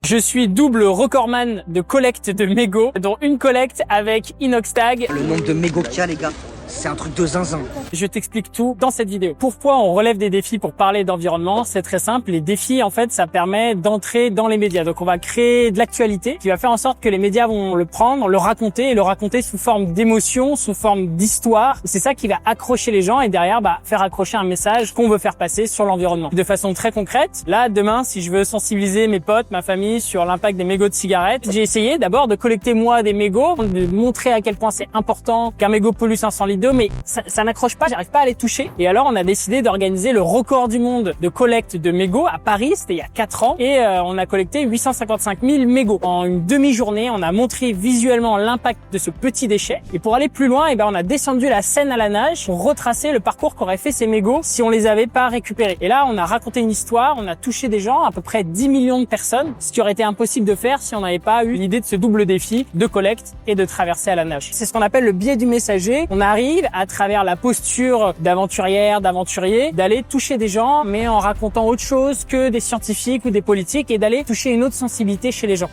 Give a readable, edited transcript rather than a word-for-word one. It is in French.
Je suis double recordman de collecte de mégots, dont une collecte avec Inoxtag. Le nombre de mégots qu'il y a, les gars, c'est un truc de zinzin. Je t'explique tout dans cette vidéo. Pourquoi on relève des défis pour parler d'environnement? C'est très simple. Les défis, en fait, ça permet d'entrer dans les médias. Donc, on va créer de l'actualité qui va faire en sorte que les médias vont le prendre, le raconter et le raconter sous forme d'émotion, sous forme d'histoire. C'est ça qui va accrocher les gens et derrière, faire accrocher un message qu'on veut faire passer sur l'environnement. De façon très concrète, là, demain, si je veux sensibiliser mes potes, ma famille sur l'impact des mégots de cigarettes, j'ai essayé d'abord de collecter moi des mégots, de montrer à quel point c'est important qu'un mégot pollue 500 litres d'eau, mais ça n'accroche pas, j'arrive pas à les toucher. Et alors, on a décidé d'organiser le record du monde de collecte de mégots à Paris, c'était il y a 4 ans, et on a collecté 855 000 mégots. En une demi-journée, on a montré visuellement l'impact de ce petit déchet. Et pour aller plus loin, on a descendu la Seine à la nage pour retracer le parcours qu'auraient fait ces mégots si on les avait pas récupérés. Et là, on a raconté une histoire, on a touché des gens, à peu près 10 millions de personnes, ce qui aurait été impossible de faire si on n'avait pas eu l'idée de ce double défi de collecte et de traverser à la nage. C'est ce qu'on appelle le biais du messager. On arrive à travers la posture d'aventurière, d'aventurier, d'aller toucher des gens, mais en racontant autre chose que des scientifiques ou des politiques et d'aller toucher une autre sensibilité chez les gens.